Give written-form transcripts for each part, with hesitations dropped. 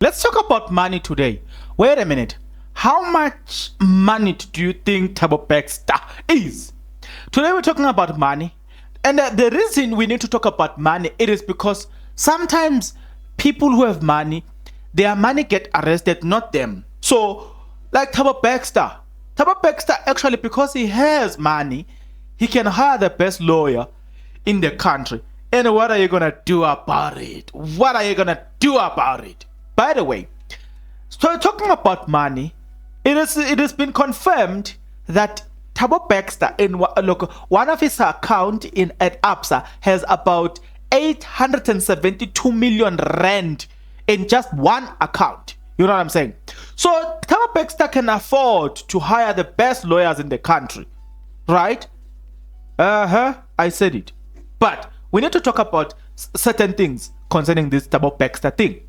Let's talk about money today. Wait a minute. How much money do you think Thabo Baxter is? Today we're talking about money. And the reason we need to talk about money, it is because sometimes people who have money, their money get arrested, not them. So, like Thabo Baxter. Thabo Baxter, actually, because he has money, he can hire the best lawyer in the country. And what are you going to do about it? What are you going to do about it? By the way, so talking about money, it has been confirmed that Thabo Baxter in one of his account at Absa has about 872 million rand in just one account. You know what I'm saying? So Thabo Baxter can afford to hire the best lawyers in the country, right? I said it. But we need to talk about certain things concerning this Thabo Baxter thing,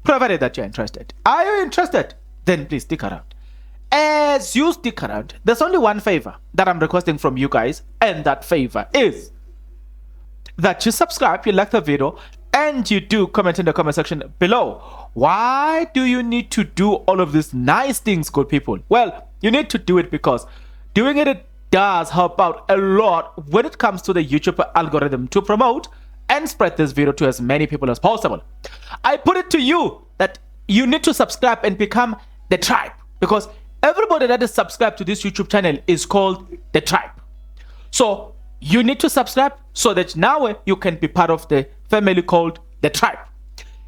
provided that you're interested. Are you interested? Then please stick around. As you stick around, there's only one favor that I'm requesting from you guys, and that favor is that you subscribe, you like the video, and you do comment in the comment section below. Why do you need to do all of these nice things, good people? Well, you need to do it because doing it does help out a lot when it comes to the YouTube algorithm to promote and spread this video to as many people as possible. I put it to you that you need to subscribe and become the tribe, because everybody that is subscribed to this YouTube channel is called the tribe. So you need to subscribe so that now you can be part of the family called the tribe.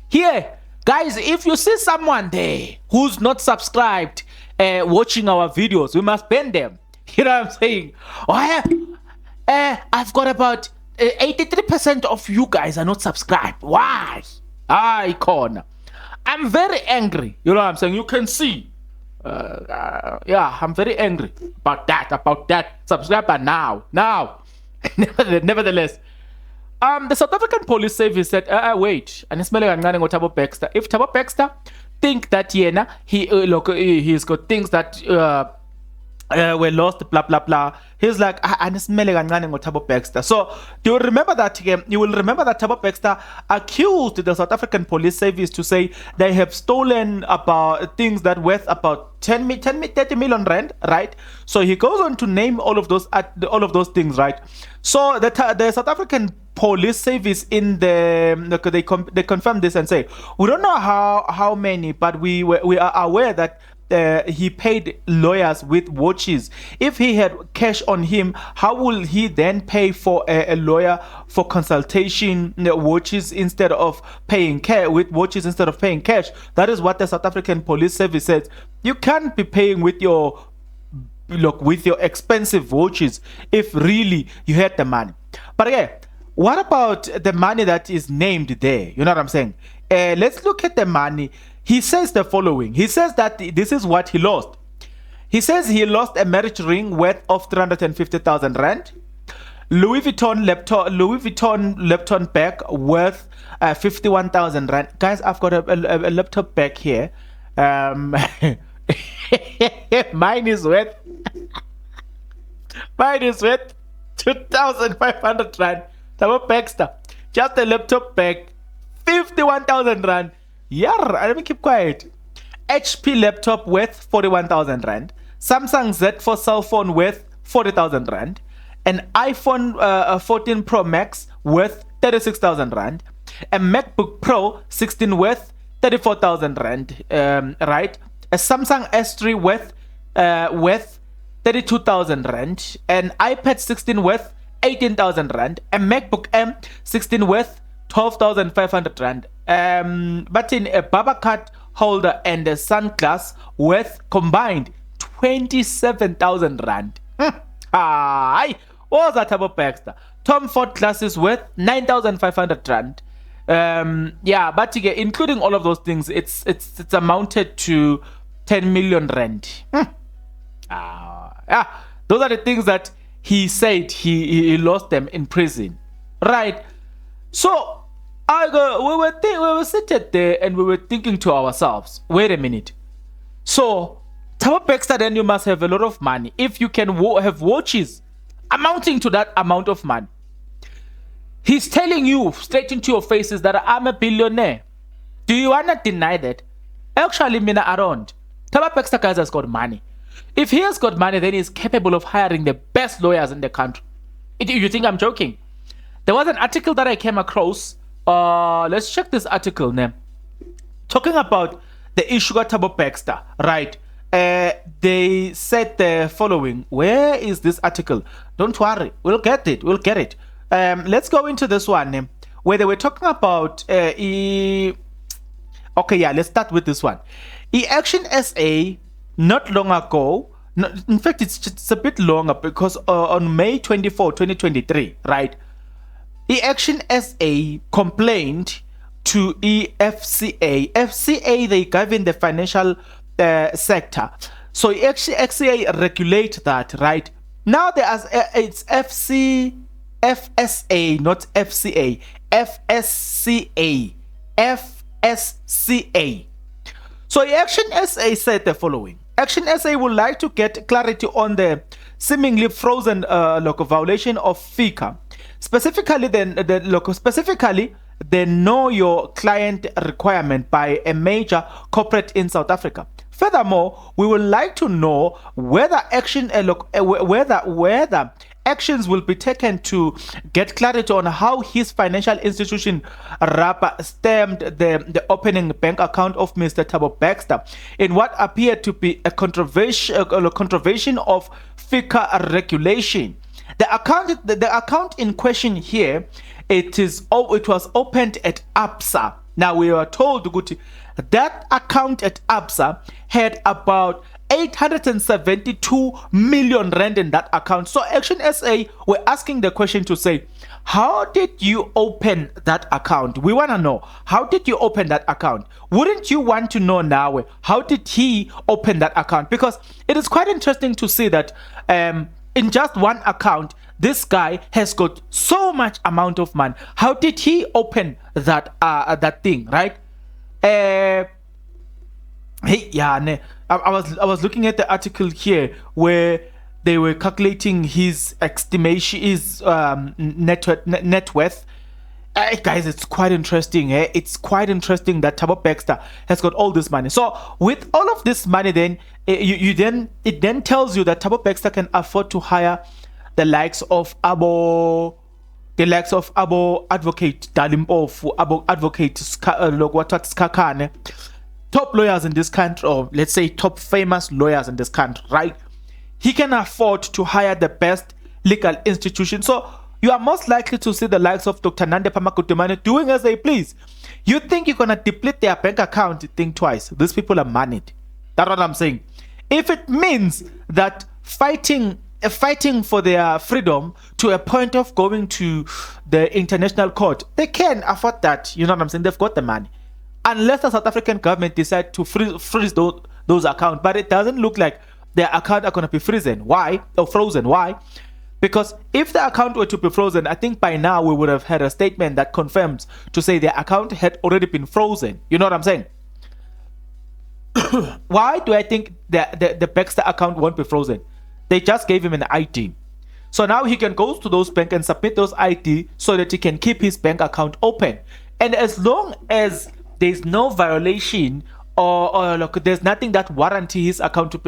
Here, guys, if you see someone there who's not subscribed watching our videos, we must ban them. You know what I'm saying? I've got about 83% of you guys are not subscribed. Why? Icon. I'm very angry. You know what I'm saying? You can see. Yeah, I'm very angry about that. Subscribe now. Nevertheless, the South African Police Service said, wait, and it's Thabo Baxter. If Thabo Baxter think that he's got things that were lost, blah blah blah. He's like, Thabo Baxter. So you will remember that Thabo Baxter accused the South African Police Service to say they have stolen about things that worth about 30 million rand, right? So he goes on to name all of those things, right? So the South African Police Service they confirmed this and say, we don't know how many, but we are aware that he paid lawyers with watches. If he had cash on him, how will he then pay for a lawyer for consultation watches instead of paying cash? That is what the South African Police Service says. You can't be paying with your expensive watches if really you had the money. But again, what about the money that is named there? You know what I'm saying? Let's look at the money. He says the following. He says that this is what he lost. He says he lost a marriage ring worth of 350,000 rand, Louis Vuitton laptop bag worth 51,000 rand. Guys, I've got a laptop bag here. Mine is worth 2,500 rand. Thabo Baxter, just a laptop bag, 51,000 rand. Yeah, let me keep quiet. HP laptop worth 41,000 rand. Samsung Z4 cell phone worth 40,000 rand. An iPhone 14 Pro Max worth 36,000 rand. A MacBook Pro 16 worth 34,000 rand. Right? A Samsung S3 worth 32,000 rand. An iPad 16 worth 18,000 rand. A MacBook M 16 worth 12,500 rand. But in a barber cut holder and a sunglass worth combined 27,000 rand. What was that Thabo Baxter? Tom Ford glasses worth 9,500 rand. Yeah, but again, including all of those things, it's amounted to 10 million rand. Yeah, those are the things that he said he lost them in prison, right? So we were seated there and we were thinking to ourselves, wait a minute. So Thabo Baxter, then you must have a lot of money if you can have watches amounting to that amount of money. He's telling you straight into your faces that I'm a billionaire. Do you want to deny that? Actually, mina, I don't. Thabo Baxter, guys, has got money. If he has got money, then he's capable of hiring the best lawyers in the country. You think I'm joking? There was an article that I came across. Let's check this article now. Talking about the issue of Thabo Baxter, right? They said the following. Where is this article? Don't worry, we'll get it. We'll get it. Let's go into this one where they were talking about. Okay, yeah, let's start with this one. Action SA not long ago. No, in fact, it's a bit longer because on May 24, 2023, right? Action SA complained to FCA. FCA, they govern the financial sector. So FCA regulate that, right? Now it's FSA, not FCA. FSCA. FSCA. So Action SA said the following. Action SA would like to get clarity on the seemingly frozen violation of FICA. Specifically, the know your client requirement by a major corporate in South Africa. Furthermore, we would like to know whether actions will be taken to get clarity on how his financial institution stamped the opening bank account of Mr. Thabo Baxter in what appeared to be a contravention of FICA regulation. The account in question here, it was opened at ABSA. Now we are told, Guti, that account at ABSA had about 872 million rand in that account. So Action SA were asking the question to say, how did you open that account? We want to know, how did you open that account? Wouldn't you want to know now, how did he open that account? Because it is quite interesting to see that in just one account, this guy has got so much amount of money. How did he open that thing, right? Hey, yeah, I was looking at the article here where they were calculating his estimation, his net worth. Guys, it's quite interesting. It's quite interesting that Thabo Baxter has got all this money. So with all of this money, then it then tells you that Thabo Baxter can afford to hire the likes of Abo Advocate Dalimpofu, Abo Advocate Skakane, top lawyers in this country, or let's say top famous lawyers in this country, right? He can afford to hire the best legal institution. So you are most likely to see the likes of Dr. Nande Pamakutumane doing as they please. You think you're gonna deplete their bank account? Think twice. These people are moneyed. That's what I'm saying. If it means that fighting for their freedom to a point of going to the international court, they can afford that. You know what I'm saying? They've got the money. Unless the South African government decide to freeze those accounts. But it doesn't look like their account are going to be frozen. Why? Why? Because if the account were to be frozen, I think by now we would have had a statement that confirms to say their account had already been frozen. You know what I'm saying? Why do I think the Baxter account won't be frozen? They just gave him an ID. So now he can go to those banks and submit those ID so that he can keep his bank account open. And as long as there's no violation or look, there's nothing that warranty his account to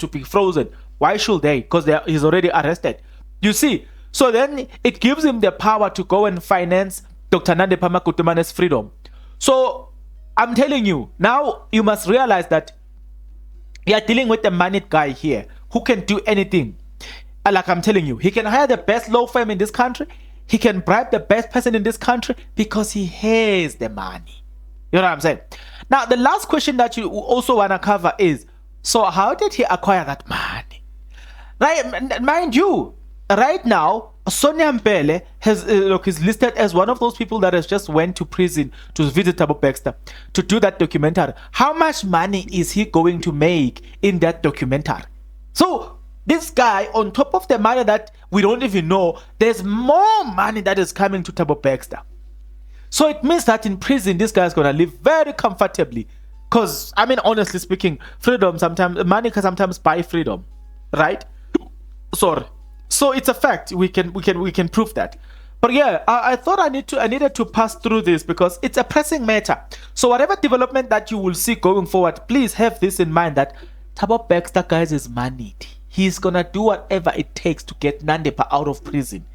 be frozen, why should they? Because he's already arrested. You see? So then it gives him the power to go and finance Dr. Nande Pamakutumane's freedom. So I'm telling you, now you must realize that you're dealing with a moneyed guy here who can do anything. Like I'm telling you, he can hire the best law firm in this country. He can bribe the best person in this country because he has the money. You know what I'm saying? Now, the last question that you also want to cover is, so how did he acquire that money? Right, mind you, right now, Sonia Mbele is listed as one of those people that has just went to prison to visit Thabo Baxter to do that documentary. How much money is he going to make in that documentary? So this guy, on top of the money that we don't even know, there's more money that is coming to Thabo Baxter. So it means that in prison, this guy is going to live very comfortably. Because, I mean, honestly speaking, money can sometimes buy freedom. Right? Sorry. So it's a fact. We can prove that. But yeah, I thought I needed to pass through this because it's a pressing matter. So whatever development that you will see going forward, please have this in mind that Thabo Baxter, guys, is moneyed. He's gonna do whatever it takes to get Nandepa out of prison.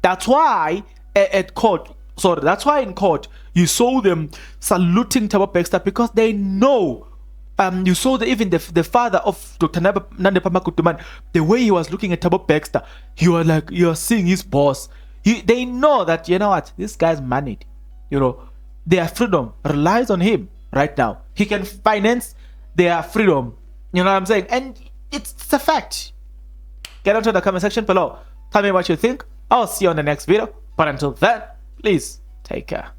That's why at court, sorry, that's why in court you saw them saluting Thabo Baxter because they know. You saw even the father of Dr. Nandepa Makutuman, the way he was looking at Thabo Baxter, you're seeing his boss. They know that, you know what, this guy's moneyed. You know, their freedom relies on him right now. He can finance their freedom. You know what I'm saying? And it's a fact. Get onto the comment section below. Tell me what you think. I'll see you on the next video. But until then, please take care.